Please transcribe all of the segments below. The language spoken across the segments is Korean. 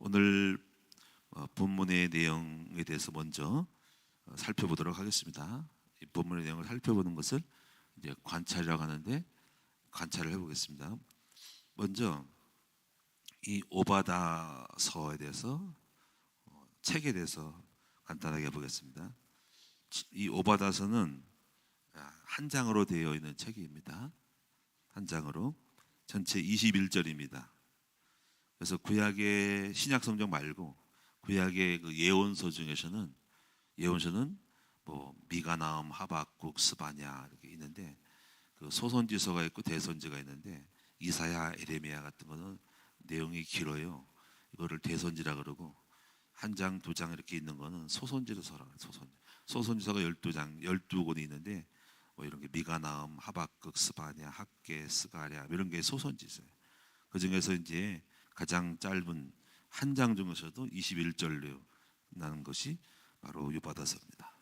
오늘 본문의 내용에 대해서 먼저 살펴보도록 하겠습니다. 이 본문의 내용을 살펴보는 것을 이제 관찰이라고 하는데 관찰을 해보겠습니다. 먼저 이 오바다서에 대해서 책에 대해서 간단하게 해보겠습니다. 이 오바다서는 한 장으로 되어 있는 책입니다. 한 장으로 전체 21절입니다. 그래서 구약의 신약 성경 말고 구약의 그 예언서 중에서는 뭐 미가, 나훔, 하박국, 스바냐 이렇게 있는데 그 소선지서가 있고 대선지가 있는데 이사야, 에레미야 같은 거는 내용이 길어요. 이거를 대선지라 그러고 한 장, 두 장 이렇게 있는 거는 소선지서라. 소선지서가 12장, 12권이 있는데 뭐 이런 게 미가, 나훔, 하박국, 스바냐, 학개, 스가랴 이런 게 소선지서예요. 그 중에서 이제 가장 짧은 한 장 중에서도 21절로 나는 것이 바로 오바다서입니다.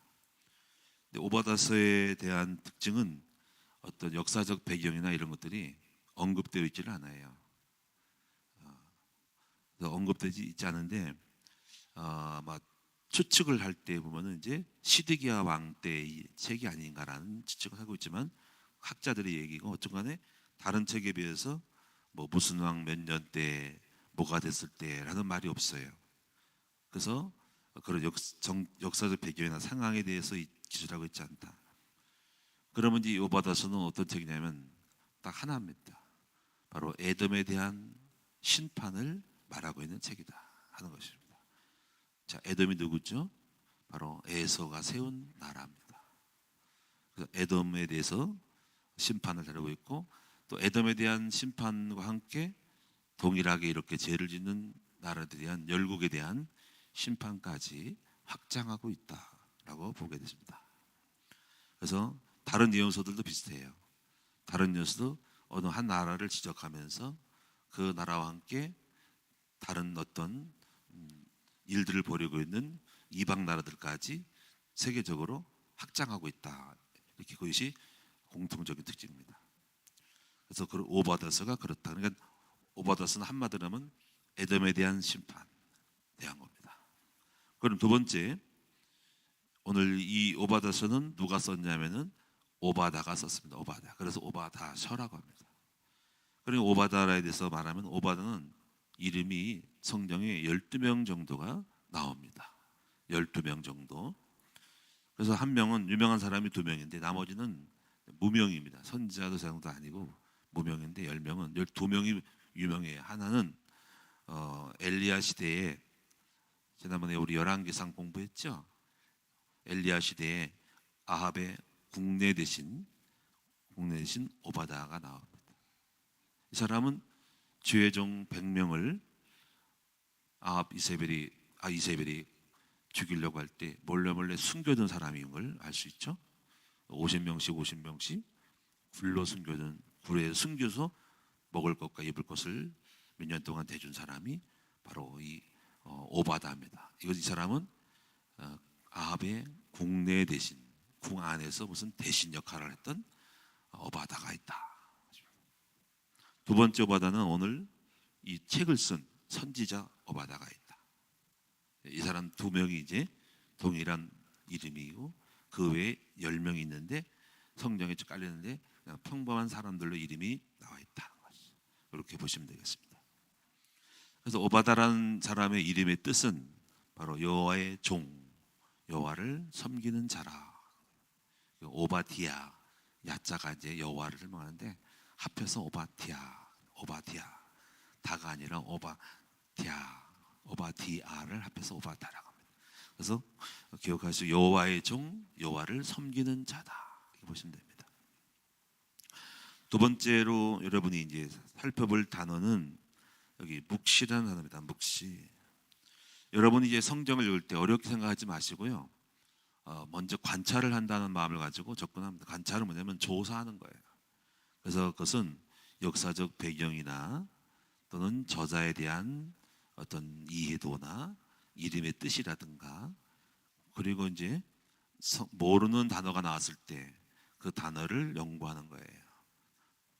오바다서에 대한 특징은 어떤 역사적 배경이나 이런 것들이 언급되어 있지는 않아요. 언급되지 있지 않은데 막 추측을 할 때 보면은 이제 시드기야 왕 때의 책이 아닌가라는 추측을 하고 있지만 학자들의 얘기가 어쨌간에 다른 책에 비해서 뭐 무슨 왕 몇 년 때 뭐가 됐을 때라는 말이 없어요. 그래서 그런 역사적 배경이나 상황에 대해서 기술하고 있지 않다. 그러면 이 오바다서는 어떤 책이냐면 딱 하나입니다. 바로 에돔에 대한 심판을 말하고 있는 책이다 하는 것입니다. 자, 에돔이 누구죠? 바로 에서가 세운 나라입니다. 그래서 에돔에 대해서 심판을 다루고 있고 또 에돔에 대한 심판과 함께 동일하게 이렇게 죄를 짓는 나라들에 대한 열국에 대한 심판까지 확장하고 있다라고 보게 됐습니다. 그래서 다른 예언서들도 비슷해요. 다른 예언서도 어느 한 나라를 지적하면서 그 나라와 함께 다른 어떤 일들을 벌이고 있는 이방 나라들까지 세계적으로 확장하고 있다. 이렇게 그것이 공통적인 특징입니다. 그래서 그 오바다서가 그렇다. 그러니까 오바다서는 한마디로 하면 에돔에 대한 심판에 대한 겁니다. 그럼 두 번째, 오늘 이 오바다서는 누가 썼냐면은 오바다가 썼습니다. 오바다. 그래서 오바다서라고 합니다. 그리고 오바다에 대해서 말하면 오바다는 이름이 성경에 12명 정도가 나옵니다. 12명 정도. 그래서 한 명은 유명한 사람이 2명인데 나머지는 무명입니다. 선지자도 사람도 아니고 무명인데 10명은 12명이 유명해요. 하나는 엘리야 시대에 지난번에 우리 열왕기상 공부했죠. 엘리야 시대에 아합의 국내 대신 오바다가 나옵니다. 이 사람은 주의 종 100명을 이세벨이 죽이려고 할 때 몰래 숨겨둔 사람인 걸 알 수 있죠. 50명씩 굴에 숨겨서 먹을 것과 입을 것을 몇 년 동안 대준 사람이 바로 이 오바다입니다. 이 사람은 아합의 국내 대신, 궁 안에서 무슨 대신 역할을 했던 오바다가 있다. 두 번째 오바다는 오늘 이 책을 쓴 선지자 오바다가 있다. 이 사람 2명이 이제 동일한 이름이고 그 외에 10명이 있는데 성경에 쭉 깔렸는데 그냥 평범한 사람들로 이름이 나와 있다는 것이 이렇게 보시면 되겠습니다. 그래서 오바다라는 사람의 이름의 뜻은 바로 여호와의 종, 여호와를 섬기는 자라. 오바디야, 야자가 이제 여호와를 설명하는데 합해서 오바디야, 다가 아니라 오바디아를 합해서 오바다라고 합니다. 그래서 기억하시고 여호와의 종, 여호와를 섬기는 자다 이렇게 보시면 됩니다. 두 번째로 여러분이 이제 살펴볼 단어는 여기 묵시라는 단어입니다. 묵시. 여러분이 이제 성경을 읽을 때 어렵게 생각하지 마시고요. 먼저 관찰을 한다는 마음을 가지고 접근합니다. 관찰은 뭐냐면 조사하는 거예요. 그래서 그것은 역사적 배경이나 또는 저자에 대한 어떤 이해도나 이름의 뜻이라든가 그리고 이제 모르는 단어가 나왔을 때 그 단어를 연구하는 거예요.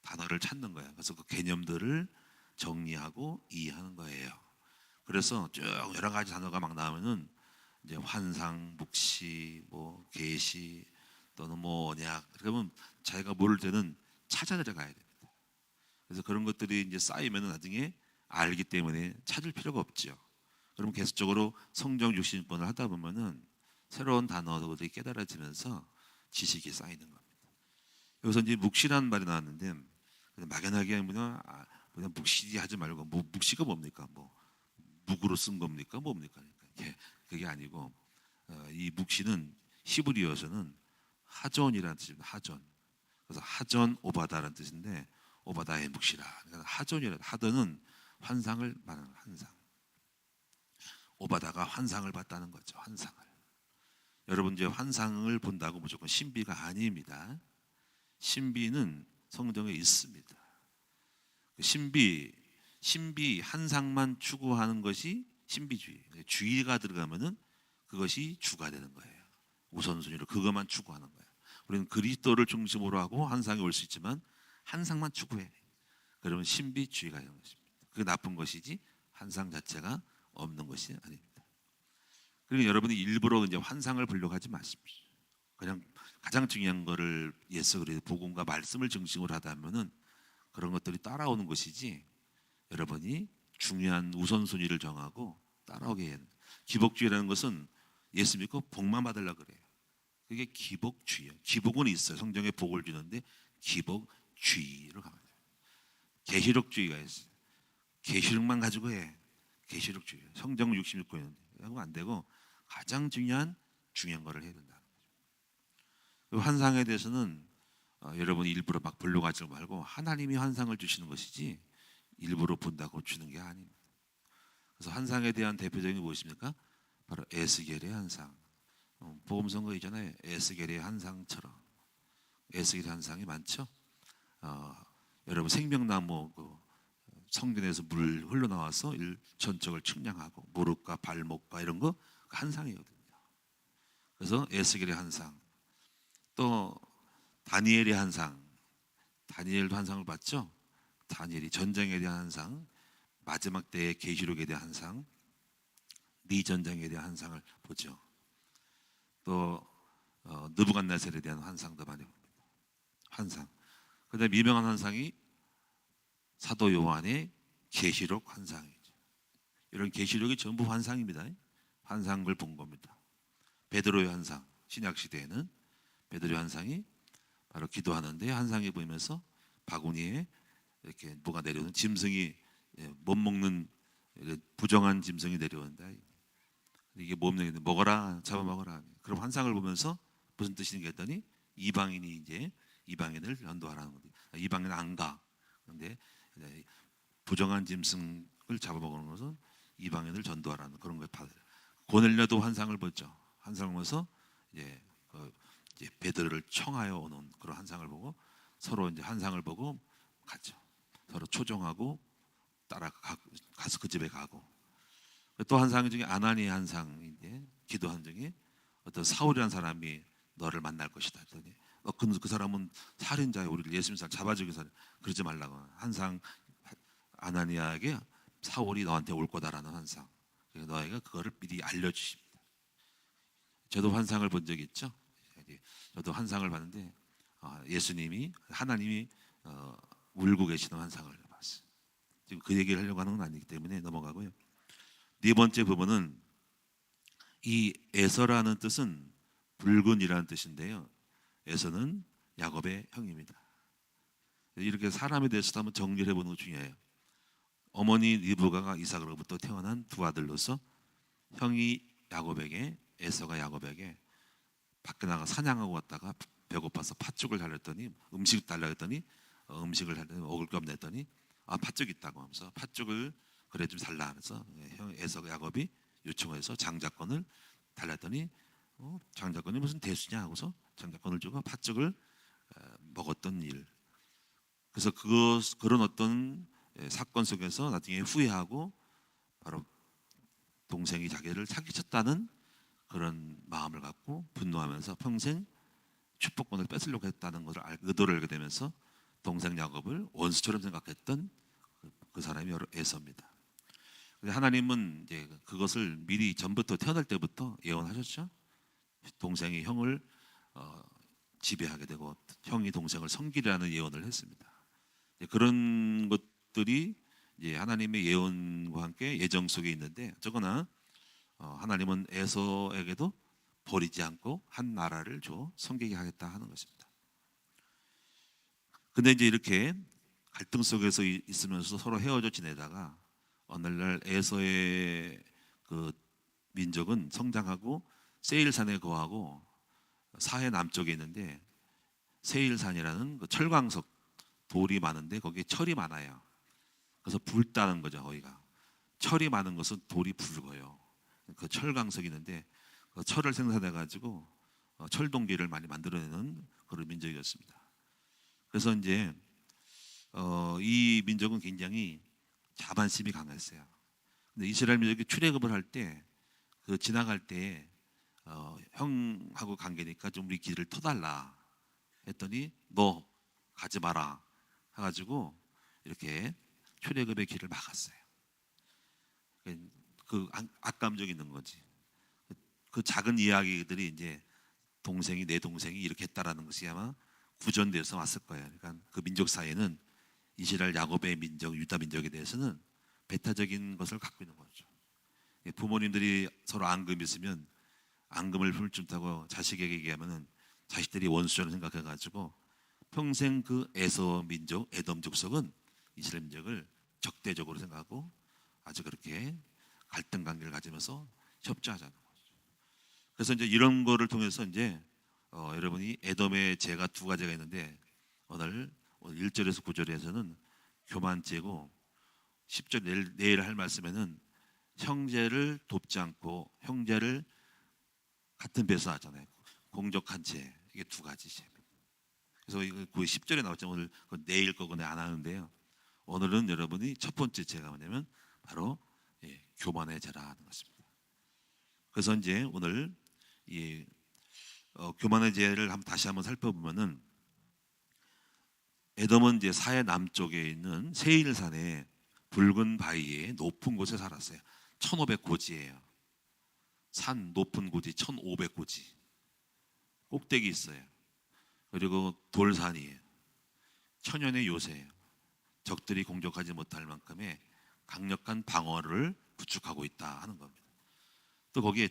단어를 찾는 거예요. 그래서 그 개념들을 정리하고 이해하는 거예요. 그래서 쭉 여러 가지 단어가 막 나오면은 이제 환상, 묵시, 뭐 계시 또는 뭐 언약, 그러면 자기가 모를 때는 찾아 들어가야 됩니다. 그래서 그런 것들이 이제 쌓이면은 나중에 알기 때문에 찾을 필요가 없죠. 그럼 계속적으로 성경 육신권을 하다 보면은 새로운 단어들이 깨달아지면서 지식이 쌓이는 겁니다. 여기서 이제 묵시라는 말이 나왔는데 막연하게 그냥 묵시 하지 말고 뭐 묵시가 뭡니까? 뭐 묵으로 쓴 겁니까? 뭡니까? 그게 아니고 이 묵시는 히브리어에서는 하전이라는 뜻입니다. 하전. 그래서 하전 오바다라는 뜻인데 오바다의 묵시라. 그러니까 하전이라 하전은 환상을 말하는 환상. 오바다가 환상을 봤다는 거죠. 환상을. 여러분 이제 환상을 본다고 무조건 신비가 아닙니다. 신비는 성경에 있습니다. 신비 환상만 추구하는 것이 신비주의. 주의가 들어가면은 그것이 주가 되는 거예요. 우선순위로 그것만 추구하는 거예요. 우리는 그리스도를 중심으로 하고 환상이 올 수 있지만 환상만 추구해. 그러면 신비주의가 되는 것입니다. 그게 나쁜 것이지 환상 자체가 없는 것이 아닙니다. 그러니까 여러분이 일부러 이제 환상을 보려고 하지 마십시오. 그냥 가장 중요한 거를 예수 그리스도 복음과 말씀을 중심으로 하다 보면은 그런 것들이 따라오는 것이지 여러분이 중요한 우선순위를 정하고 따라오게 해야 됩니다. 기복주의라는 것은 예수 믿고 복만 받으려고 그래요. 그게 기복주의예요. 기복은 있어요. 성경에 복을 주는데 기복주의로 가면 돼요. 계시록주의가 있어요. 계시록만 가지고 해. 계시록주의. 성경 66권인데 하고 안 되고 가장 중요한 거를 해야 된다. 환상에 대해서는 여러분이 일부러 막 보려고 하지 말고 하나님이 환상을 주시는 것이지 일부러 본다고 주는 게 아닙니다. 그래서 환상에 대한 대표적인 게 무엇입니까? 바로 에스겔의 환상. 복음 선거 이전에 에스겔의 환상처럼 에스겔의 환상이 많죠. 여러분 생명나무 성전에서 물 흘러나와서 전적을 측량하고 무릎과 발목과 이런 거 환상이거든요. 그래서 에스겔의 환상, 또 다니엘의 환상, 다니엘도 환상을 봤죠. 다니엘이 전쟁에 대한 환상, 마지막 때의 계시록에 대한 환상, 미전쟁에 대한 환상을 보죠. 또 느부갓네살에 대한 환상도 많이 봅니다. 환상. 그다음에 유명한 환상이 사도 요한의 계시록 환상이죠. 이런 계시록이 전부 환상입니다. 환상을 본 겁니다. 베드로의 환상, 신약 시대에는 베드로의 환상이 바로 기도하는데 환상이 보이면서 바구니에 이렇게 뭐가 내려오는 짐승이 못 먹는 부정한 짐승이 내려온다. 이게 뭡니까? 먹어라, 잡아먹어라. 그럼 환상을 보면서 무슨 뜻인가 했더니 이방인이 이제 이방인을 전도하라는 거죠. 이방인은 안 가. 그런데 부정한 짐승을 잡아먹는 것은 이방인을 전도하라는 그런 걸 받아요. 고넬료도 환상을 보죠. 환상을 보면서 이제 베드로를 청하여 오는 그런 환상을 보고 서로 이제 환상을 보고 갔죠. 서로 초종하고 가서 그 집에 가고. 또 환상 중에 아나니의 환상인데 기도한 중에 어떤 사울이라는 사람이 너를 만날 것이다 했더니 그 사람은 살인자야. 우리를 예수 믿는 사람 잡아주기 위해서 그러지 말라고. 환상 아나니아에게 사울이 너한테 올 거다라는 환상. 너희가 그거를 미리 알려주십니다. 저도 환상을 본 적이 있죠. 저도 환상을 봤는데 예수님이 하나님이 울고 계시는 환상을 봤어요. 지금 그 얘기를 하려고 하는 건 아니기 때문에 넘어가고요. 네 번째 부분은 이 에서라는 뜻은 붉은이라는 뜻인데요. 에서는 야곱의 형입니다. 이렇게 사람에 대해서도 한번 정리를 해보는 거 중요해요. 어머니 리브가가 이삭으로부터 태어난 두 아들로서 형이 야곱에게 에서가 야곱에게 밖에 나가 사냥하고 왔다가 배고파서 팥죽을 달랬더니 음식 달라 했더니 음식을 달랬더니 먹을 게 없네 했더니 팥죽 있다고 하면서 팥죽을 그래 좀 달라 하면서 형 에서가 야곱이 요청해서 장자권을 달랬더니 장자권이 무슨 대수냐 하고서 장자권을 주고 팥죽을 먹었던 일. 그래서 그런 어떤 사건 속에서 나중에 후회하고 바로 동생이 자기를 사기쳤다는 그런 마음을 갖고 분노하면서 평생 축복권을 뺏으려고 했다는 것을 의도를 알게 되면서 동생 야곱을 원수처럼 생각했던 그 사람이 바로 에서입니다. 근데 하나님은 이제 그것을 미리 전부터 태어날 때부터 예언하셨죠. 동생이 형을 어, 지배하게 되고 형이 동생을 섬기라는 예언을 했습니다. 그런 것들이 이제 하나님의 예언과 함께 예정 속에 있는데, 어쨌거나 하나님은 에서에게도 버리지 않고 한 나라를 줘 섬기게 하겠다 하는 것입니다. 근데 이제 이렇게 갈등 속에서 있으면서 서로 헤어져 지내다가 어느 날 에서의 그 민족은 성장하고 세일산에 거하고 사해 남쪽에 있는데, 세일산이라는 그 철광석 돌이 많은데 거기에 철이 많아요. 그래서 붉다는 거죠. 거기가 철이 많은 것은 돌이 붉어요. 그 철광석이 있는데 그 철을 생산해 가지고 철동기를 많이 만들어내는 그런 민족이었습니다. 그래서 이제 이 민족은 굉장히 자만심이 강했어요. 근데 이스라엘 민족이 출애굽을 할 때 그 지나갈 때 형하고 관계니까 좀 우리 길을 터달라 했더니 너 가지 마라 해가지고 이렇게 출애굽의 길을 막았어요. 그 악감정이 있는 거지. 그 작은 이야기들이 이제 동생이 내 동생이 이렇게 했다라는 것이 아마 구전돼서 왔을 거예요. 그러니까 그 민족 사이에는 이스라엘 야곱의 민족, 유다 민족에 대해서는 배타적인 것을 갖고 있는 거죠. 부모님들이 서로 앙금이 있으면 앙금을 훑준다고 자식에게 얘기하면은 자식들이 원수처럼 생각해가지고 평생 그 에서 민족, 에돔 족속은 이스라엘 민족을 적대적으로 생각하고 아주 그렇게 갈등 관계를 가지면서 협조하자는 거죠. 그래서 이제 이런 거를 통해서 이제 여러분이 에돔의 죄가 두 가지가 있는데 오늘 1절에서 9절에서는 교만죄고 10절 내일 할 말씀에는 형제를 돕지 않고 형제를 같은 배서 하잖아요. 공적한 죄, 이게 두 가지 죄입니다. 그래서 이거 10절에 나왔죠. 오늘 내일 거거나 안 하는데요. 오늘은 여러분이 첫 번째 죄가 뭐냐면 바로 교만의 죄라는 것입니다. 그래서 이제 오늘 이 교만의 죄를 다시 한번 살펴보면은 에돔은 이제 사해 남쪽에 있는 세일산의 붉은 바위에 높은 곳에 살았어요. 1500고지예요. 산 높은 고지 1500고지. 꼭대기 있어요. 그리고 돌산이에요. 천연의 요새예요. 적들이 공격하지 못할 만큼의 강력한 방어를 구축하고 있다 하는 겁니다. 또 거기에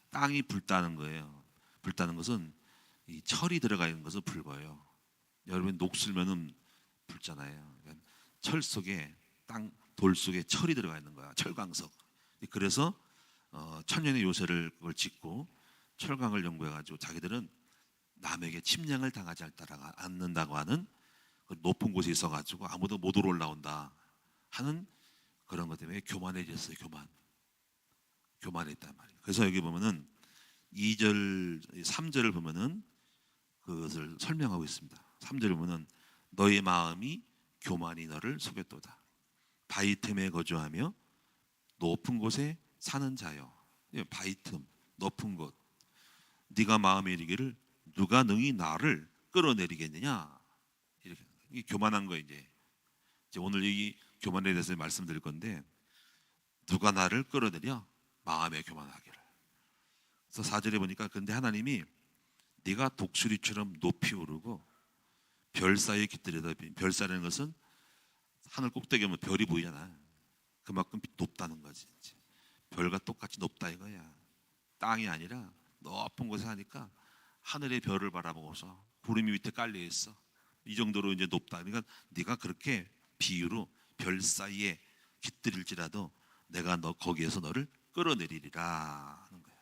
땅이 붉다는 거예요. 붉다는 것은 이 철이 들어가 있는 것을 붉어요. 여러분 녹슬면은 붉잖아요. 그러니까 철 속에 돌 속에 철이 들어가 있는 거야. 철광석. 그래서 천연의 요새를 그걸 짓고 철강을 연구해가지고 자기들은 남에게 침략을 당하지 않는다고 하는 그 높은 곳에 있어가지고 아무도 못 올라온다 하는 그런 것 때문에 교만해졌어요. 교만했단 말이에요. 그래서 여기 보면은 2절, 3절을 보면은 그것을 설명하고 있습니다. 3절을 보면은 너의 마음이 교만이 너를 속였도다. 바위 틈에 거주하며 높은 곳에 사는 자여. 바위 틈, 높은 곳. 네가 마음에 이르기를 누가 능히 나를 끌어내리겠느냐. 이렇게 이게 교만한 거 이제 오늘 이 교만에 대해서 말씀드릴 건데 누가 나를 끌어내려 마음에 교만하기를. 그래서 4절에 보니까 근데 하나님이 네가 독수리처럼 높이 오르고 별 사이에 깃들여다. 별사라는 것은 하늘 꼭대기 오면 별이 보이잖아. 그만큼 높다는 거지. 별과 똑같이 높다 이거야. 땅이 아니라 높은 곳에 사니까 하늘의 별을 바라보고서 구름이 밑에 깔려 있어. 이 정도로 이제 높다. 그러니까 네가 그렇게 비유로 별 사이에 깃들일지라도 내가 너 거기에서 너를 끌어내리리라 하는 거예요.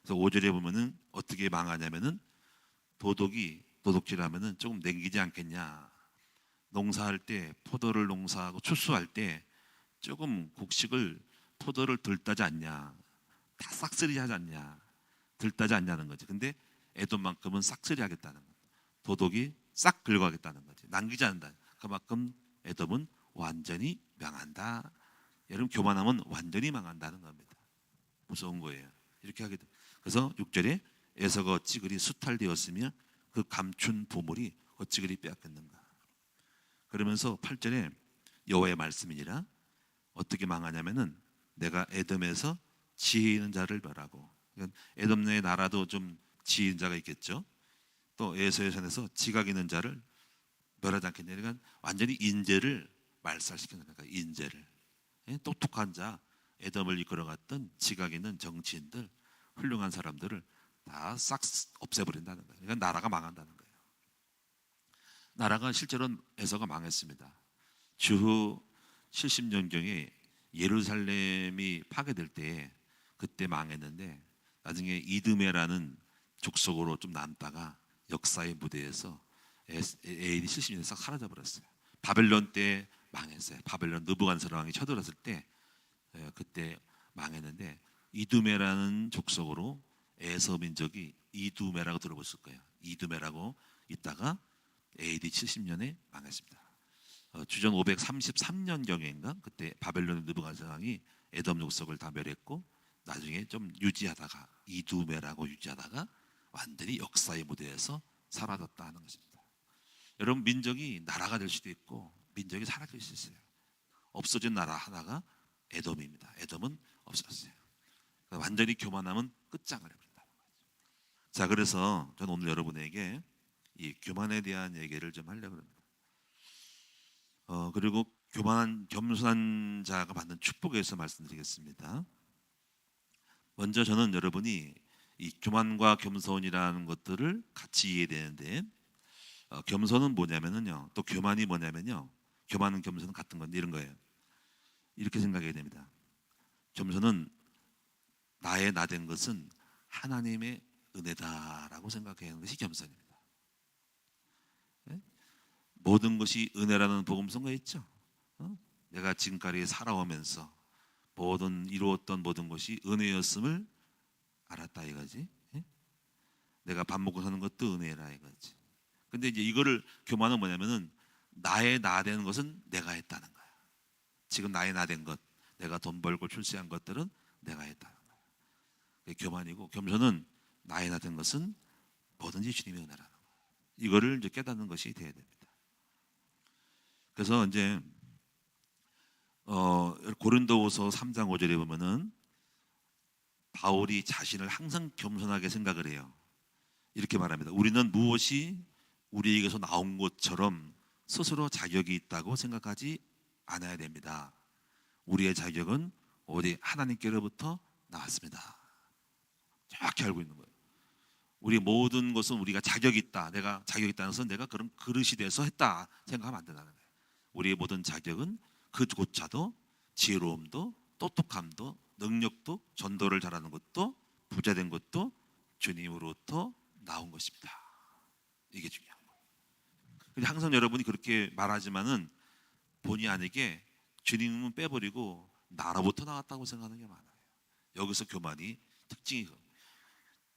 그래서 5절에 보면은 어떻게 망하냐면은 도둑질하면은 조금 남기지 않겠냐. 농사할 때 포도를 농사하고 추수할 때 조금 곡식을 포도를 들따지 않냐. 다 싹쓸이하지 않냐. 들따지 않냐는 거지. 근데 에돔만큼은 싹쓸이하겠다는 거지. 도둑이 싹 긁어가겠다는 거지. 남기지 않는다. 그만큼 에돔은 완전히 망한다. 여러분 교만하면 완전히 망한다는 겁니다. 무서운 거예요. 이렇게 하게 돼. 그래서 6절에 에서가 어찌 그리 수탈되었으며 그 감춘 보물이 어찌 그리 빼앗겼는가. 그러면서 8절에 여호와의 말씀이니라 어떻게 망하냐면은 내가 에돔에서 지혜 있는 자를 멸하고, 그러니까 에돔 내 나라도 좀 지혜 있는 자가 있겠죠. 또 에서의 산에서 지각 있는 자를 멸하지 않겠냐. 그러니까 완전히 인재를 말살시키는 거니까 인재를. 똑똑한 자, 에돔을 이끌어갔던 지각 있는 정치인들, 훌륭한 사람들을 다 싹 없애버린다는 거예요. 그러니까 나라가 망한다는 거예요. 나라가 실제로 에서가 망했습니다. 주후 70년경에 예루살렘이 파괴될 때 그때 망했는데, 나중에 이드메라는 족속으로 좀 남다가 역사의 무대에서 AD 70년에 싹 사라져 버렸어요. 바벨론 때 망했어요. 바벨론 느부갓네살 왕이 쳐들었을 때 그때 망했는데, 이두메라는 족속으로 에서 민족이 이두메라고 들어보실 거예요. 이두메라고 있다가 AD 70년에 망했습니다. 주전 533년경인가 그때 바벨론 느부갓네살 왕이 에돔 족속을 다 멸했고, 나중에 좀 유지하다가 이두메라고 유지하다가 완전히 역사의 무대에서 사라졌다 하는 것입니다. 여러분, 민족이 나라가 될 수도 있고 민족이 사라질 수 있어요. 없어진 나라 하나가 에돔입니다. 에돔은 없었어요. 완전히 교만하면 끝장을 해버린다는 거죠. 자, 그래서 저는 오늘 여러분에게 이 교만에 대한 얘기를 좀 하려고 합니다. 그리고 교만한 겸손한 자가 받는 축복에 대해서 말씀드리겠습니다. 먼저 저는 여러분이 이 교만과 겸손이라는 것들을 같이 이해되는데, 겸손은 뭐냐면요, 또 교만이 뭐냐면요, 교만은 겸손은 같은 건데 이런 거예요. 이렇게 생각해야 됩니다. 겸손은 나의 나된 것은 하나님의 은혜다라고 생각하는 것이 겸손입니다. 네? 모든 것이 은혜라는 복음서가 있죠. 내가 지금까지 살아오면서 이루었던 모든 것이 은혜였음을 알았다 이거지. 내가 밥 먹고 사는 것도 은혜라 이거지. 근데 이제 이거를 교만은 뭐냐면은 나의 나된 것은 내가 했다는 거야. 지금 나의 나된 것, 내가 돈 벌고 출세한 것들은 내가 했다는 거야. 그게 교만이고, 겸손은 나의 나된 것은 뭐든지 주님의 은혜라는 거야. 이거를 이제 깨닫는 것이 되어야 됩니다. 그래서 이제 고린도후서 3장 5절에 보면은 바울이 자신을 항상 겸손하게 생각을 해요. 이렇게 말합니다. 우리는 무엇이 우리에게서 나온 것처럼 스스로 자격이 있다고 생각하지 않아야 됩니다. 우리의 자격은 오직 하나님께로부터 나왔습니다. 정확히 알고 있는 거예요. 우리 모든 것은 우리가 자격이 있다, 내가 자격이 있다는 것은 내가 그런 그릇이 돼서 했다 생각하면 안 된다는 거예요. 우리의 모든 자격은 그조차도 지혜로움도 똑똑함도 능력도 전도를 잘하는 것도 부자된 것도 주님으로부터 나온 것입니다. 이게 중요한 거예요. 근데 항상 여러분이 그렇게 말하지만은 본의 아니게 주님은 빼버리고 나로부터 나왔다고 생각하는 게 많아요. 여기서 교만이 특징이,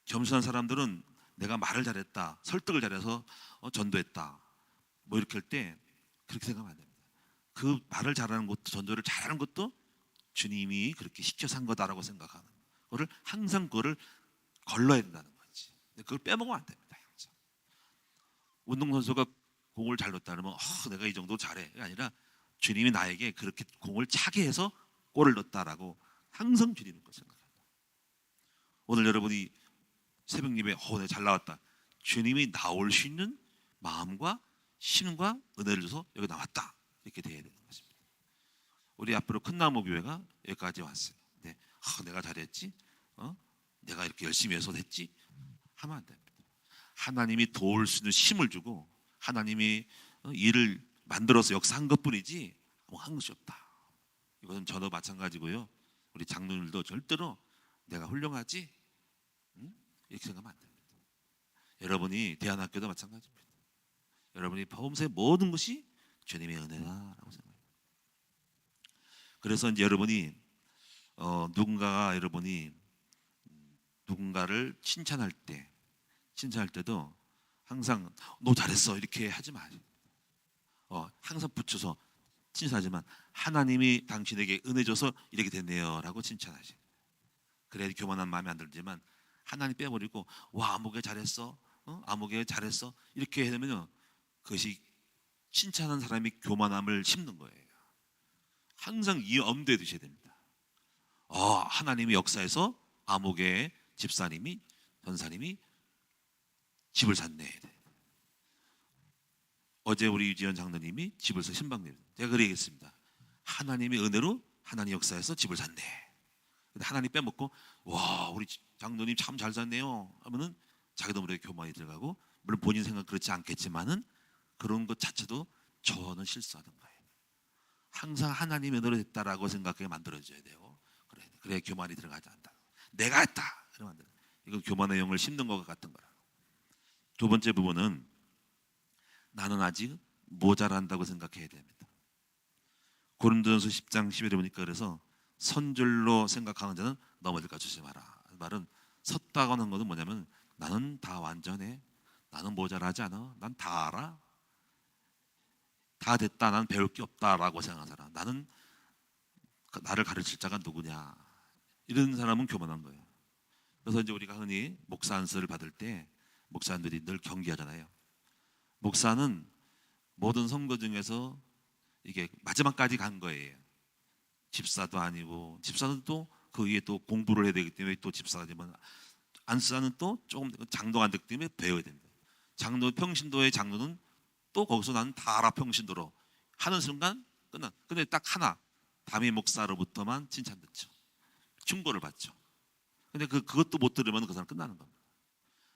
겸손한 사람들은 내가 말을 잘했다, 설득을 잘해서 전도했다, 뭐 이렇게 할 때 그렇게 생각하면 안 됩니다. 그 말을 잘하는 것도, 전도를 잘하는 것도 주님이 그렇게 시켜서 한 거다라고 생각하는 거를 항상 그거를 걸러야 된다는 거지. 그걸 빼먹으면 안 됩니다. 항상. 운동선수가 공을 잘 넣었다 그러면 내가 이 정도 잘해, 그게 아니라 주님이 나에게 그렇게 공을 차게 해서 골을 넣었다라고 항상 주님인 걸 생각합니다. 오늘 여러분이 새벽 예배에 내가 잘 나왔다, 주님이 나올 수 있는 마음과 힘과 은혜를 줘서 여기 나왔다, 이렇게 돼야 되는 것입니다. 우리 앞으로 큰나무교회가 여기까지 왔어요. 네, 내가 잘했지, 내가 이렇게 열심히 해서 됐지 하면 안 됩니다. 하나님이 도울 수 있는 힘을 주고 하나님이 일을 만들어서 역사한 것뿐이지 한 것이 없다. 이것은 저도 마찬가지고요. 우리 장로님들도 절대로 내가 훌륭하지 이렇게 생각하면 안 됩니다. 여러분이 대안학교도 마찬가지입니다. 여러분이 보험사의 모든 것이 주님의 은혜다라고 생각합니다. 그래서 이제 여러분이 누군가를 칭찬할 때도 항상 너 잘했어 이렇게 하지 마세요. 항상 붙여서 칭찬하지만 하나님이 당신에게 은혜 줘서 이렇게 됐네요라고 칭찬하세요. 그래야 교만한 마음이 안 들지만 하나님 빼버리고 아무개 잘했어, 아무개 잘했어 이렇게 되면요, 그것이 칭찬하는 사람이 교만함을 심는 거예요. 항상 이 엄두에 두셔야 됩니다. 하나님의 역사에서 아모개의 집사님이 전사님이 집을 샀네. 어제 우리 유지연 장로님이 집을 사 신방님. 제가 그러겠습니다. 하나님의 은혜로 하나님 역사에서 집을 샀네. 근데 하나님 빼먹고 와 우리 장로님 참 잘 샀네요 하면은 자기도 모르게 교만이 들어가고, 물론 본인 생각 그렇지 않겠지만은 그런 것 자체도 저는 실수하는 거예요. 항상 하나님의 은혜로 됐다라고 생각하게 만들어줘야 돼요. 그래 교만이 들어가지 않는다. 내가 했다. 그러면 안 돼. 이건 교만의 영을 심는 것 같은 거라. 두 번째 부분은 나는 아직 모자란다고 생각해야 됩니다. 고린도전서 10장 11에 보니까 그래서 선줄로 생각하는 자는 넘어질까 조심하라. 말은 섰다고 하는 것은 뭐냐면 나는 다 완전해. 나는 모자라지 않아. 난 다 알아. 다 됐다. 난 배울 게 없다라고 생각하는 사람. 나는 나를 가르칠 자가 누구냐. 이런 사람은 교만한 거예요. 그래서 이제 우리가 흔히 목사 안수를 받을 때 목사님들이 늘 경계하잖아요. 목사는 모든 선거 중에서 이게 마지막까지 간 거예요. 집사도 아니고, 집사는 또 그 위에 또 공부를 해야 되기 때문에 또 집사가 되면, 안수사는 또 조금 장도가 안 되기 때문에 배워야 됩니다. 장로 평신도의 장로는 또 거기서 나는 다 알아 평신도로 하는 순간 끝나. 근데 딱 하나 담임 목사로부터만 칭찬 듣죠. 충고를 받죠. 근데 그것도 못 들으면 그 사람 끝나는 겁니다.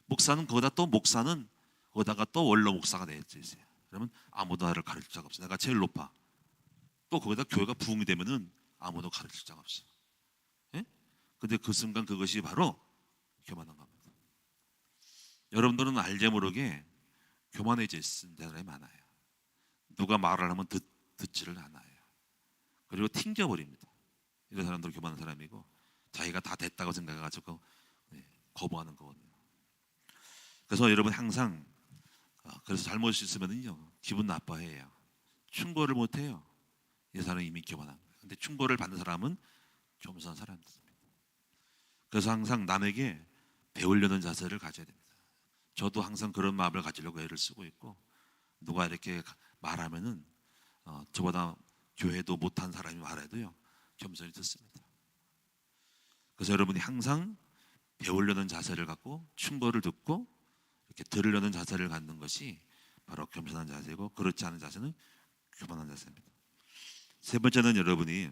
목사는 거기다가 또 원로 목사가 되어져 있어요. 그러면 아무도 나를 가르칠 자가 없어. 내가 제일 높아. 또 거기다 교회가 부흥이 되면은 아무도 가르칠 자가 없어. 예? 근데 그 순간 그것이 바로 교만한 겁니다. 여러분들은 알게 모르게 교만해져 있는 사람이 많아요. 누가 말을 하면 듣지를 않아요. 그리고 튕겨버립니다. 이런 사람들은 교만한 사람이고, 자기가 다 됐다고 생각해가지고 거부하는 거거든요. 그래서 여러분 항상 그래서 잘못이 있으면요 기분 나빠해요. 충고를 못해요. 이 사람은 이미 교만한 거예요. 근데 충고를 받는 사람은 겸손한 사람입니다. 그래서 항상 남에게 배우려는 자세를 가져야 됩니다. 저도 항상 그런 마음을 가지려고 애를 쓰고 있고, 누가 이렇게 말하면은 저보다 교회도 못한 사람이 말해도요 겸손히 듣습니다. 그래서 여러분이 항상 배우려는 자세를 갖고 충고를 듣고 이렇게 들으려는 자세를 갖는 것이 바로 겸손한 자세고, 그렇지 않은 자세는 교만한 자세입니다. 세 번째는 여러분이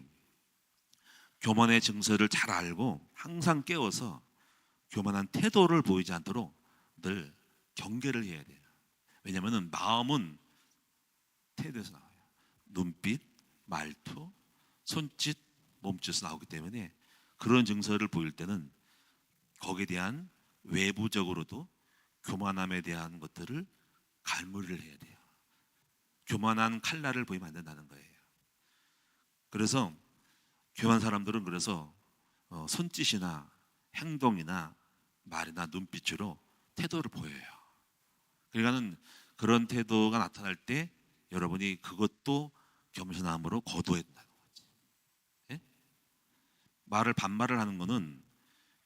교만의 증서를 잘 알고 항상 깨워서 교만한 태도를 보이지 않도록 늘 경계를 해야 돼요. 왜냐하면 마음은 태도에서 나와요. 눈빛, 말투, 손짓, 몸짓에서 나오기 때문에 그런 증서를 보일 때는 거기에 대한 외부적으로도 교만함에 대한 것들을 갈무리를 해야 돼요. 교만한 칼날을 보이면 안 된다는 거예요. 그래서 교만한 사람들은 그래서 손짓이나 행동이나 말이나 눈빛으로 태도를 보여요. 그러니까는 그런 태도가 나타날 때 여러분이 그것도 겸손함으로 거두어야 된다는 거지. 예? 반말을 하는 것은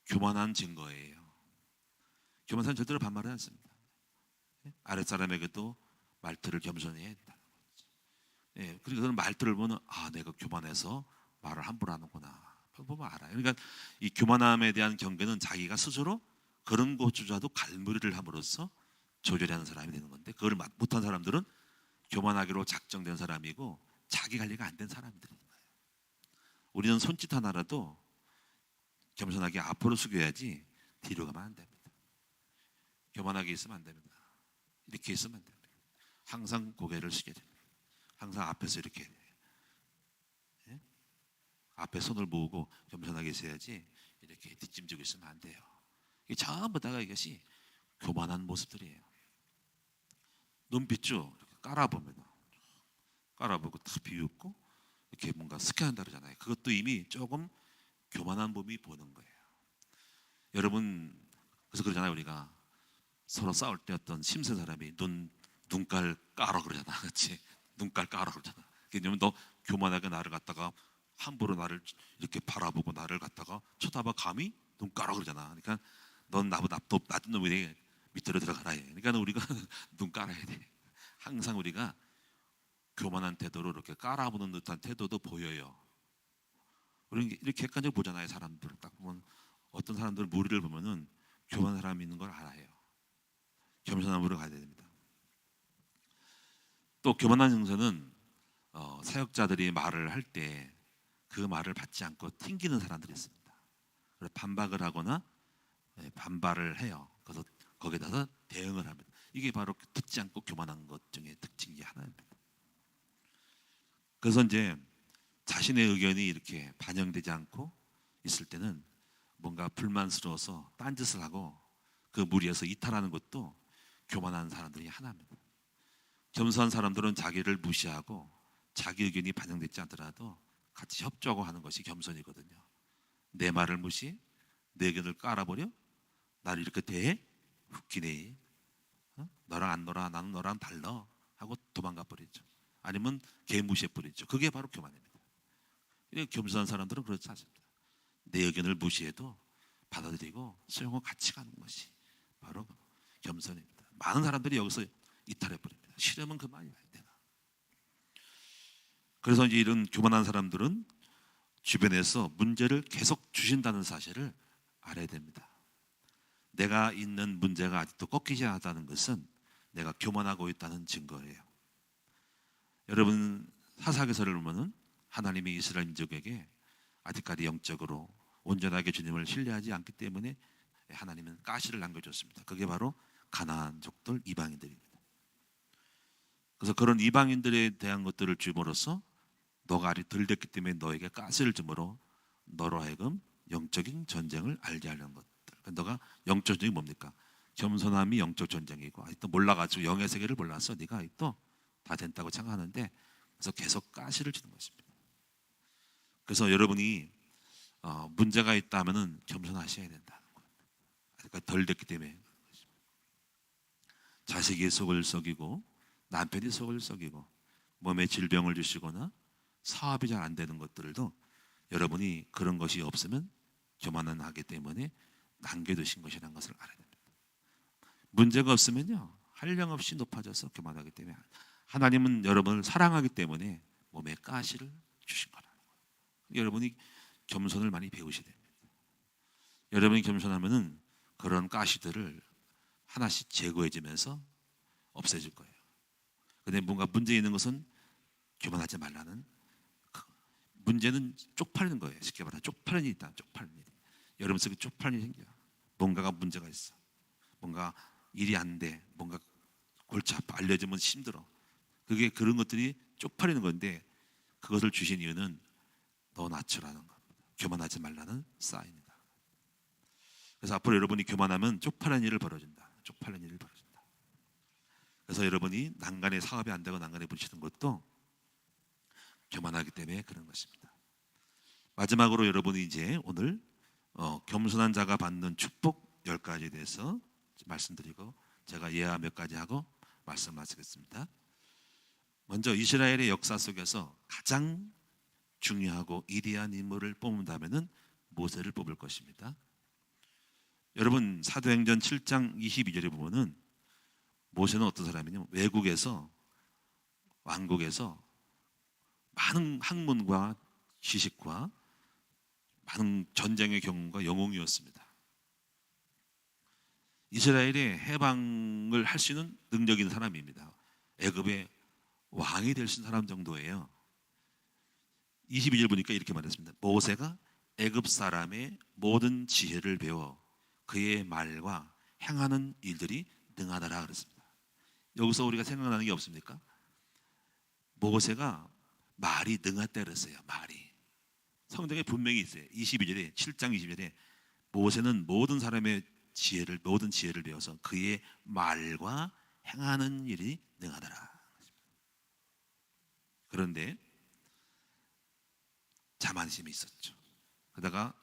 교만한 증거예요. 교만한 사람은 절대로 반말을 않습니다. 아랫사람에게도 말투를 겸손히 해야 된다는 거죠. 예, 그러니까 그런 말투를 보면 내가 교만해서 말을 함부로 하는구나. 보면 알아요. 그러니까 이 교만함에 대한 경계는 자기가 스스로 그런 것조차도 갈무리를 함으로써 조절하는 하는 사람이 되는 건데, 그걸 못한 사람들은 교만하기로 작정된 사람이고 자기 관리가 안 된 사람들인 거예요. 우리는 손짓 하나라도 겸손하게 앞으로 숙여야지 뒤로 가면 안 됩니다. 교만하게 있으면 안 됩니다. 이렇게 있으면 안 됩니다. 항상 고개를 숙여야 됩니다. 항상 앞에서 이렇게 앞에 손을 모으고 겸손하게 있어야지 이렇게 뒷짐지고 있으면 안 돼요. 이게 전부 다가 이것이 교만한 모습들이에요. 눈빛도 이렇게 깔아보면 깔아보고 다 비웃고 이렇게 뭔가 스캔한다 그러잖아요. 그것도 이미 조금 교만한 몸이 보는 거예요. 여러분, 그래서 그러잖아요. 우리가 서로 싸울 때 어떤 심센 사람이 눈깔 깔아 그러잖아. 그렇지? 눈깔 깔아 그러잖아. 왜냐면 너 교만하게 나를 갖다가 함부로 나를 이렇게 바라보고 나를 갖다가 쳐다봐 감히 눈 깔아 그러잖아. 그러니까 넌 나보다 낮은 놈이 밑으로 들어가라 해. 그러니까 우리가 눈 깔아야 돼. 항상 우리가 교만한 태도로 이렇게 깔아보는 듯한 태도도 보여요. 우리는 이렇게 객관적으로 보잖아요. 사람들 딱 보면 어떤 사람들 무리를 보면은 교만한 사람이 있는 걸 알아요. 겸손한 무리로 가야 됩니다. 또 교만한 형사는 사역자들이 말을 할 때 그 말을 받지 않고 튕기는 사람들이 있습니다. 그래서 반박을 하거나 반발을 해요. 그래서 거기다가 대응을 합니다. 이게 바로 듣지 않고 교만한 것 중에 특징 중 하나입니다. 그래서 이제 자신의 의견이 이렇게 반영되지 않고 있을 때는 뭔가 불만스러워서 딴짓을 하고 그 무리에서 이탈하는 것도 교만한 사람들이 하나입니다. 겸손한 사람들은 자기를 무시하고 자기 의견이 반영되지 않더라도 같이 협조하고 하는 것이 겸손이거든요. 내 말을 무시, 내 의견을 깔아버려? 나를 이렇게 대해? 웃기네. 너랑 안 놀아, 나는 너랑 달라 하고 도망가 버리죠. 아니면 개무시해 버리죠. 그게 바로 교만입니다. 겸손한 사람들은 그렇지 않습니다. 내 의견을 무시해도 받아들이고 수용하고 같이 가는 것이 바로 겸손입니다. 많은 사람들이 여기서 이탈해 버립니다. 싫으면 그만이야 내가. 그래서 이제 이런 교만한 사람들은 주변에서 문제를 계속 주신다는 사실을 알아야 됩니다. 내가 있는 문제가 아직도 꺾이지 않았다는 것은 내가 교만하고 있다는 증거예요. 여러분 사사기서를 보면은 하나님이 이스라엘 민족에게 아직까지 영적으로 온전하게 주님을 신뢰하지 않기 때문에 하나님은 가시를 남겨줬습니다. 그게 바로 가나안족들 이방인들입니다. 그래서 그런 이방인들에 대한 것들을 줌으로써 너가 아직 덜 됐기 때문에 너에게 가시를 줌으로 너로 하여금 영적인 전쟁을 알게 하려는 것들. 너가 영적 전쟁이 뭡니까? 겸손함이 영적 전쟁이고 아직도 몰라가지고 영의 세계를 몰라서 네가 아직도 다 된다고 생각하는데 그래서 계속 가시를 주는 것입니다. 그래서 여러분이 문제가 있다면은 겸손하셔야 된다는 거예요. 아직까지 덜 됐기 때문에 자식이 속을 썩이고 남편이 속을 썩이고 몸에 질병을 주시거나 사업이 잘 안 되는 것들도 여러분이 그런 것이 없으면 교만은 하기 때문에 남겨두신 것이라는 것을 알아야 됩니다. 문제가 없으면요 한량없이 높아져서 교만하기 때문에 하나님은 여러분을 사랑하기 때문에 몸에 가시를 주신 거라는 거예요. 여러분이 겸손을 많이 배우셔야 됩니다. 여러분이 겸손하면은 그런 가시들을 하나씩 제거해지면서 없어질 거예요. 근데 뭔가 문제 있는 것은 교만하지 말라는 문제는 쪽팔리는 거예요. 쉽게 말하면 쪽팔리는 일이 있다. 쪽팔리는 일. 여러분 속에 쪽팔리는 일이 생겨요. 뭔가가 문제가 있어. 뭔가 일이 안 돼. 뭔가 골치 아파. 알려지면 힘들어. 그게 그런 것들이 쪽팔리는 건데 그것을 주신 이유는 너 낮추라는 겁니다. 교만하지 말라는 사인이다. 그래서 앞으로 여러분이 교만하면 쪽팔린 일을 벌어진다. 쪽팔린 일을 벌어진다. 그래서 여러분이 난간에 사업이 안 되고 난간에 부딪히는 것도 교만하기 때문에 그런 것입니다. 마지막으로 여러분이 이제 오늘 겸손한 자가 받는 축복 10가지에 대해서 말씀드리고 제가 예화 몇 가지 하고 말씀 마치겠습니다. 먼저 이스라엘의 역사 속에서 가장 중요하고 위대한 인물을 뽑는다면은 모세를 뽑을 것입니다. 여러분 사도행전 7장 22절에 보면은 모세는 어떤 사람이냐면 외국에서 왕국에서 많은 학문과 지식과 많은 전쟁의 경험과 영웅이었습니다. 이스라엘의 해방을 할 수 있는 능력 있는 사람입니다. 애굽의 왕이 될 수 있는 사람 정도예요. 22절 보니까 이렇게 말했습니다. 모세가 애굽 사람의 모든 지혜를 배워 그의 말과 행하는 일들이 능하더라 그랬습니다. 여기서 우리가 생각나는 게 없습니까? 모세가 말이 능하다 그랬어요. 말이 성경에 분명히 있어요. 22절에 7장 20절에 모세는 모든 사람의 모든 지혜를 배워서 그의 말과 행하는 일이 능하더라. 그런데 자만심이 있었죠. 그러다가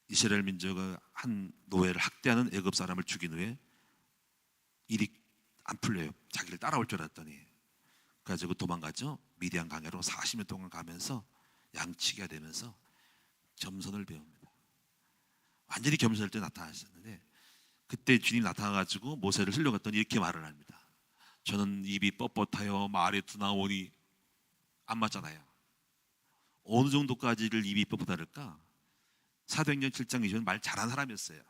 이스라엘 민족의 한 노예를 학대하는 애굽 사람을 죽인 후에 일이 안 풀려요. 자기를 따라올 줄 알았더니 그래가지고 도망가죠. 미디안 강야로 40년 동안 가면서 양치기가 되면서 겸손을 배웁니다. 완전히 겸손할 때 나타나셨는데 그때 주님 나타나가지고 모세를 흘려갔더니 이렇게 말을 합니다. 저는 입이 뻣뻣하여 말이 두나오니 안 맞잖아요. 어느 정도까지를 입이 뻣뻣할까? 사도행전 7장 20절 말 잘하는 사람이었어요.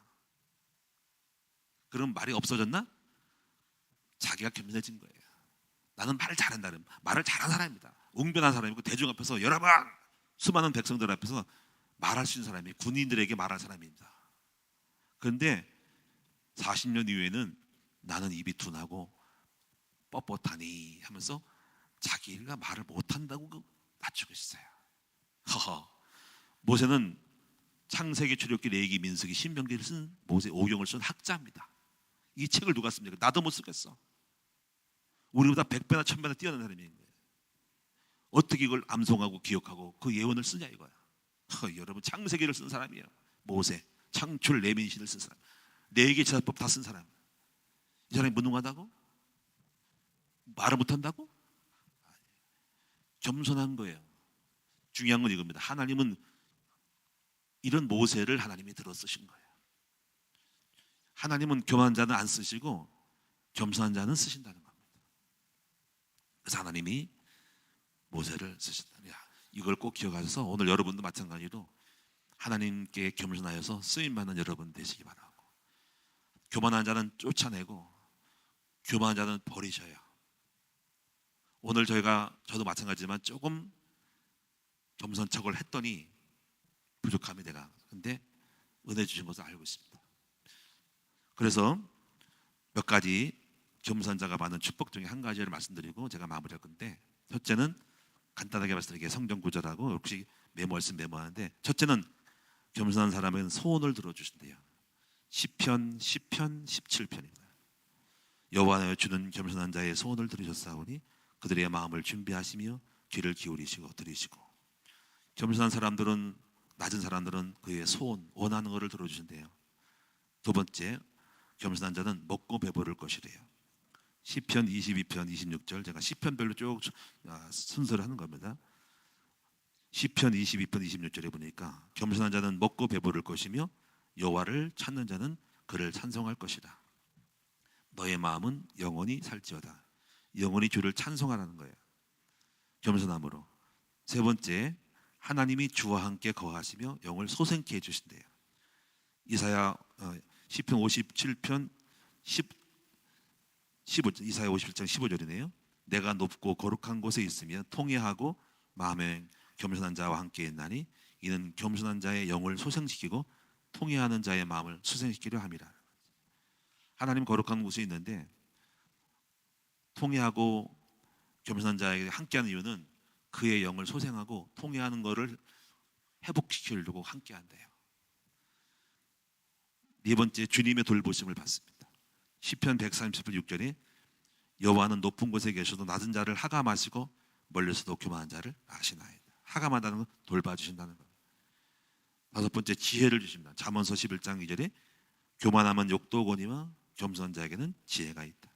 그럼 말이 없어졌나? 자기가 겸손해진 거예요. 나는 말을 잘한다는, 말을 잘하는 사람입니다. 웅변한 사람이고 대중 앞에서 여러분 수많은 백성들 앞에서 말할 수 있는 사람이, 군인들에게 말할 사람입니다. 그런데 40년 이후에는 나는 입이 둔하고 뻣뻣하니 하면서 자기가 말을 못한다고 낮추고 있어요. 허허. 모세는 창세기, 출애굽기, 레위기, 민수기, 신명기를 쓴 모세 오경을 쓴 학자입니다. 이 책을 누가 씁니까? 나도 못 쓰겠어. 우리보다 100배나 1000배나 뛰어난 사람인 거예요. 어떻게 이걸 암송하고 기억하고 그 예언을 쓰냐 이거야. 여러분, 창세기를 쓴 사람이에요. 모세, 창출, 레민신을 쓴 사람, 4개 제사법 다 쓴 사람. 이 사람이 무능하다고? 말을 못한다고? 겸손한 거예요. 중요한 건 이겁니다. 하나님은 이런 모세를 하나님이 들어 쓰신 거예요. 하나님은 교만한 자는 안 쓰시고 겸손한 자는 쓰신다는 겁니다. 그래서 하나님이 모세를 쓰신다. 이걸 꼭 기억하셔서 오늘 여러분도 마찬가지로 하나님께 겸손하여서 쓰임받는 여러분 되시기 바라고, 교만한 자는 쫓아내고 교만한 자는 버리셔야. 오늘 저도 마찬가지지만 조금 겸손 척을 했더니 부족함이 내가, 근데 은혜 주신 것을 알고 있습니다. 그래서 몇 가지 겸손한 자가 받는 축복 중에 한 가지를 말씀드리고 제가 마무리할 건데, 첫째는 간단하게 말씀드리게 성경 구절하고 혹시 메모할 수 메모하는데, 첫째는 겸손한 사람은 소원을 들어주신대요. 시편 17편입니다. 여호와여 주는 겸손한 자의 소원을 들으셨사오니 그들의 마음을 준비하시며 귀를 기울이시고 들으시고. 겸손한 사람들은, 낮은 사람들은 그의 소원, 원하는 것을 들어주신대요. 두 번째, 겸손한 자는 먹고 배부를 것이래요. 시편 22편 26절, 제가 시편별로 쭉 순서를 하는 겁니다. 시편 22편 26절에 보니까 겸손한 자는 먹고 배부를 것이며 여호와를 찾는 자는 그를 찬송할 것이다. 너의 마음은 영원히 살지어다. 영원히 주를 찬송하라는 거예요. 겸손함으로. 세 번째, 하나님이 주와 함께 거하시며 영을 소생케 해주신대요. 이사야 시편 57편 15절, 이사야 57장 15절이네요. 내가 높고 거룩한 곳에 있으며 통회하고 마음에 겸손한 자와 함께 있나니 이는 겸손한 자의 영을 소생시키고 통회하는 자의 마음을 수생시키려 함이라. 하나님 거룩한 곳에 있는데 통회하고 겸손한 자에게 함께하는 이유는 그의 영을 소생하고 통회하는 것을 회복시키려고 함께한대요. 네 번째, 주님의 돌보심을 받습니다. 시편 130편 6절에 여호와는 높은 곳에 계셔도 낮은 자를 하감하시고 멀리서도 교만한 자를 아시나이다. 하감한다는 건 돌봐주신다는 겁니다. 다섯 번째, 지혜를 주십니다. 잠언서 11장 2절에 교만하면 욕도 오거니와 겸손한 자에게는 지혜가 있다.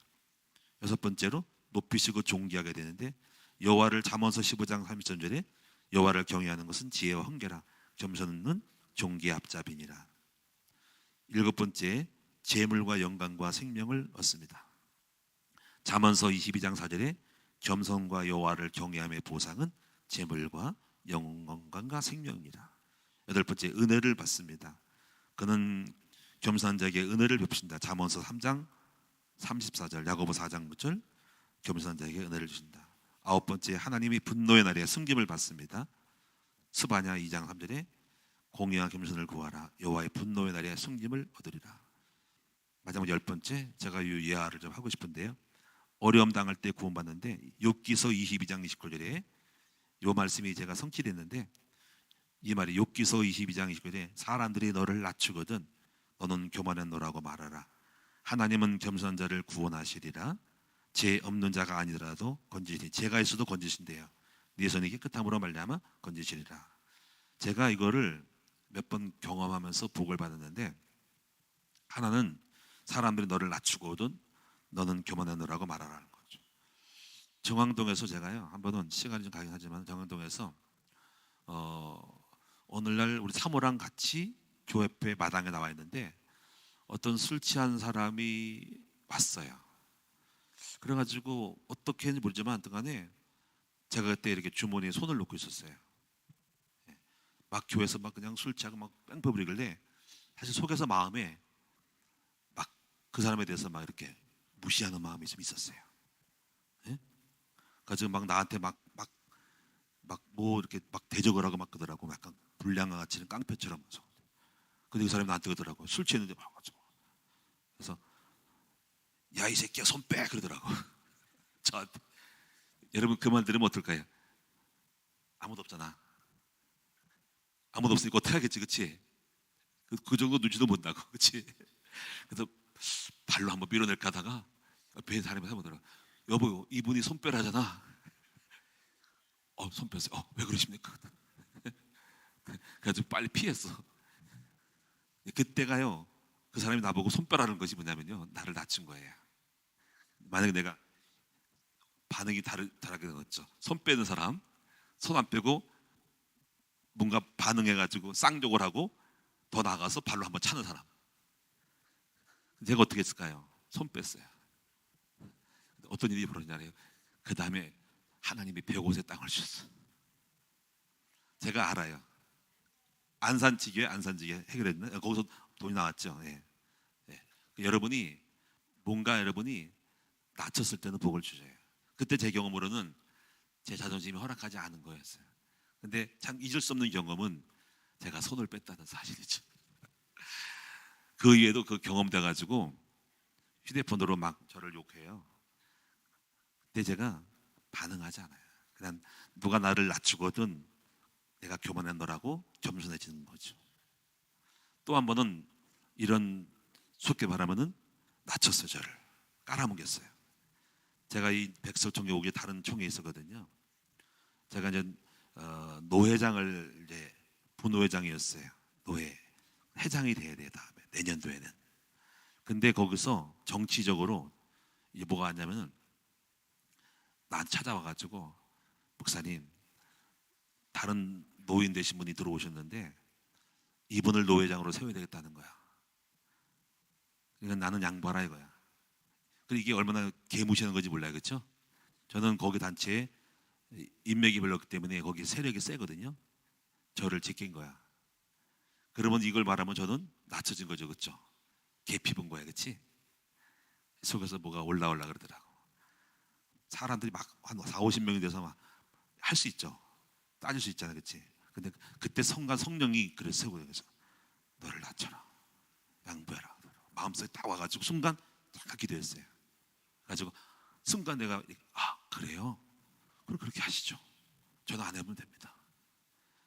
여섯 번째로 높이시고 존귀하게 되는데 여호와를, 잠언서 15장 33절에 여호와를 경외하는 것은 지혜와 훈계라 겸손은 존귀의 앞잡이니라. 일곱 번째, 재물과 영광과 생명을 얻습니다. 잠언서 22장 4절에 겸손과 여호와를 경외함의 보상은 재물과 영광과 생명입니다. 여덟 번째, 은혜를 받습니다. 그는 겸손한 자에게 은혜를 베푸신다. 잠언서 3장 34절, 야고보 4장 9절, 겸손한 자에게 은혜를 주신다. 아홉 번째, 하나님이 분노의 날에 숨김을 받습니다. 스바냐 2장 3절에 공의와 겸손을 구하라. 여호와의 분노의 날에 숨김을 얻으리라. 마지막 열 번째, 제가 이 예화를 좀 하고 싶은데요. 어려움 당할 때 구원받는데 욥기서 22장 29절에 이 말씀이 제가 성취됐는데, 이 말이 욥기서 22장 29절에 사람들이 너를 낮추거든 너는 교만한 너라고 말하라. 하나님은 겸손한 자를 구원하시리라. 죄 없는 자가 아니더라도 건지시니, 죄가 있어도 건지신대요. 네 손이 깨끗함으로 말미암아 건지시리라. 제가 이거를 몇 번 경험하면서 복을 받았는데, 하나는 사람들이 너를 낮추거든 너는 교만한 너라고 말하라는 거죠. 정왕동에서 제가요, 한 번은 시간이 좀 가긴 하지만 정왕동에서 오늘날 우리 사모랑 같이 교회 마당에 나와 있는데 어떤 술 취한 사람이 왔어요. 그래가지고 어떻게 했는지 모르지만 하여튼간에 제가 그때 이렇게 주머니에 손을 놓고 있었어요. 막 교회에서 막 그냥 술 취하고 막 뺑뺑 부리길래 사실 속에서 마음에 막 그 사람에 대해서 막 이렇게 무시하는 마음이 좀 있었어요. 예? 그래서 막 나한테 막 뭐 이렇게 막 대적을 하고 막 그러더라고. 약간 불량과 같이는 깡패처럼. 근데 그 사람이 나한테 그러더라고. 술 취했는데 막 그래서 야 이 새끼야 손 빼 그러더라고. 저한테. 여러분 그 말 들으면 어떨까요? 아무도 없잖아. 아무도 없으니까 어떻게 하겠지, 그치? 그 정도 눈치도 못 나고, 그치? 그래서 발로 한번 밀어낼까 하다가 옆에 사람이 해보더라고. 여보, 이분이 손빼라잖아. 손 뺐어요. 왜 그러십니까? 그래가지고 빨리 피했어. 그때가요, 그 사람이 나보고 손빼라는 것이 뭐냐면요, 나를 낮춘 거예요. 만약에 내가 반응이 다르게 되었죠. 손 빼는 사람, 손 안 빼고 뭔가 반응해가지고 쌍욕을 하고 더 나가서 발로 한번 차는 사람. 제가 어떻게 했을까요? 손 뺐어요. 어떤 일이 벌어지냐래요. 그 다음에 하나님이 100옷의 땅을 주셨어. 제가 알아요. 안산지교회 해결했나? 거기서 돈이 나왔죠. 예. 예. 여러분이 낮췄을 때는 복을 주셔요. 그때 제 경험으로는 제 자존심이 허락하지 않은 거였어요. 근데 참 잊을 수 없는 경험은 제가 손을 뺐다는 사실이죠. 그 이후에도 그 경험돼 가지고 휴대폰으로 막 저를 욕해요. 근데 제가 반응하지 않아요. 그냥 누가 나를 낮추거든 내가 교만한 너라고 겸손해지는 거죠. 또 한 번은 이런 속게 말하면은 낮췄어요. 저를 깔아뭉갰어요. 제가 이 백설총회 오기 다른 총회에 있었거든요. 제가 이제 노회장을 이제 부노회장이었어요. 노회 회장이 돼야 돼 다음에 내년도에는. 근데 거기서 정치적으로 이제 뭐가 왔냐면은 난 찾아와가지고 목사님 다른 노인 되신 분이 들어오셨는데 이분을 노회장으로 세워야 되겠다는 거야. 그러니까 나는 양보하라 이거야. 근데 이게 얼마나 개무시하는 건지 몰라요, 그렇죠? 저는 거기 단체에 인맥이 별로 없기 때문에 거기 세력이 세거든요. 저를 지킨 거야. 그러면 이걸 말하면 저는 낮춰진 거죠, 그렇죠? 개 피분 거야, 그렇지? 속에서 뭐가 올라올라 그러더라고. 사람들이 막 한 4, 50명이 돼서 막 할 수 있죠. 따질 수 있잖아, 그렇지? 근데 그때 성령이 그래서 세우고 그래서 너를 낮춰라, 양보해라. 마음속에 딱 와가지고 순간 딱 기도했어요. 가지고 순간 내가 그래요? 그럼 그렇게 하시죠. 저는 안 해보면 됩니다.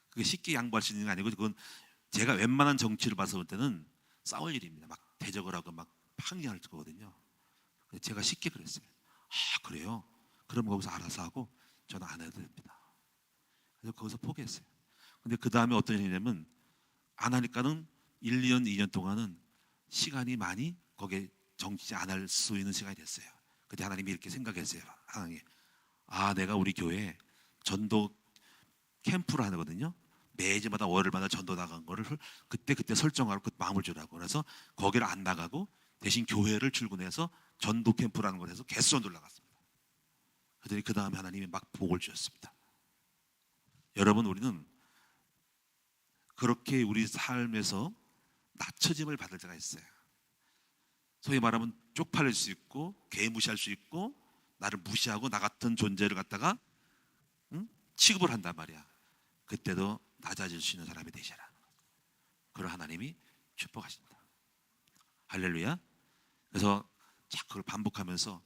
그게 쉽게 양보할 수 있는 게 아니고 그건 제가 웬만한 정치를 봐서 볼 때는 싸울 일입니다. 막 대적을 하고 막 항의할 거거든요. 제가 쉽게 그랬어요. 그래요? 그럼 거기서 알아서 하고 저는 안 해도 됩니다. 그래서 거기서 포기했어요. 근데 그 다음에 어떤 일이냐면 안 하니까는 1, 2년, 2년 동안은 시간이 많이 거기에 정치 안 할 수 있는 시간이 됐어요. 그때 하나님이 이렇게 생각했어요. 하나님, 내가 우리 교회에 전도 캠프를 하거든요. 매주마다 월요일마다 전도 나간 거를 그때 설정하고 그 마음을 주라고. 그래서 거기를 안 나가고 대신 교회를 출근해서 전도 캠프라는 걸 해서 개수원들 나갔습니다. 그랬더니 그 다음에 하나님이 막 복을 주셨습니다. 여러분, 우리는 그렇게 우리 삶에서 낮춰짐을 받을 때가 있어요. 소위 말하면 쪽팔릴 수 있고 개무시할 수 있고 나를 무시하고 나 같은 존재를 갖다가 취급을 한단 말이야. 그때도 낮아질 수 있는 사람이 되시라. 그걸 하나님이 축복하십니다. 할렐루야. 그래서 자꾸 그걸 반복하면서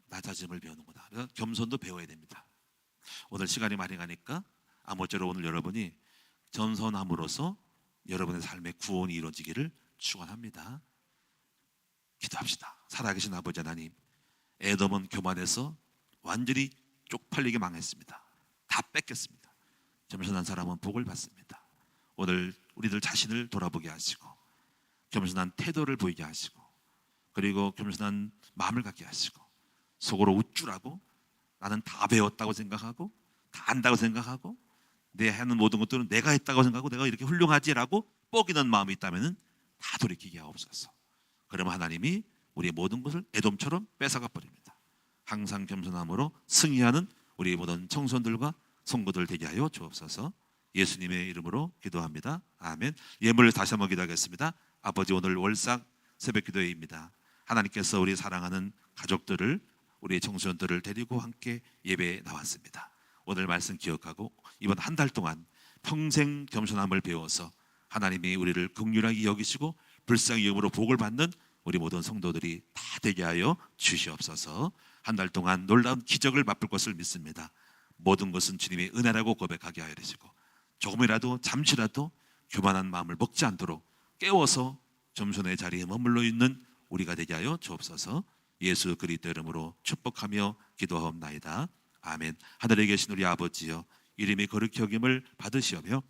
낮아짐을 배우는구나. 그래서 겸손도 배워야 됩니다. 오늘 시간이 많이 가니까 아무쪼록 오늘 여러분이 겸손함으로써 여러분의 삶의 구원이 이루어지기를 축원합니다. 기도합시다. 살아계신 아버지 하나님, 에돔은 교만해서 완전히 쪽팔리게 망했습니다. 다 뺏겼습니다. 겸손한 사람은 복을 받습니다. 오늘 우리들 자신을 돌아보게 하시고 겸손한 태도를 보이게 하시고 그리고 겸손한 마음을 갖게 하시고 속으로 우쭐하고 나는 다 배웠다고 생각하고 다 안다고 생각하고 내 하는 모든 것들은 내가 했다고 생각하고 내가 이렇게 훌륭하지라고 뻐기는 마음이 있다면 다 돌이키게 하옵소서. 그러면 하나님이 우리의 모든 것을 에돔처럼 뺏어가 버립니다. 항상 겸손함으로 승리하는 우리 모든 청소년들과 성도들 되게 하여 주옵소서. 예수님의 이름으로 기도합니다. 아멘. 예물을 다시 한번 기도하겠습니다. 아버지, 오늘 월삭 새벽 기도회입니다. 하나님께서 우리 사랑하는 가족들을, 우리 청소년들을 데리고 함께 예배에 나왔습니다. 오늘 말씀 기억하고 이번 한 달 동안 평생 겸손함을 배워서 하나님이 우리를 긍휼하게 여기시고 불쌍히 여김으로 복을 받는 우리 모든 성도들이 다 되게 하여 주시옵소서. 한 달 동안 놀라운 기적을 맛볼 것을 믿습니다. 모든 것은 주님의 은혜라고 고백하게 하여 주시고 조금이라도 잠시라도 교만한 마음을 먹지 않도록 깨워서 겸손의 자리에 머물러 있는 우리가 되게 하여 주옵소서. 예수 그리스도 이름으로 축복하며 기도하옵나이다. 아멘. 하늘에 계신 우리 아버지여, 이름이 거룩히 여김을 받으시오며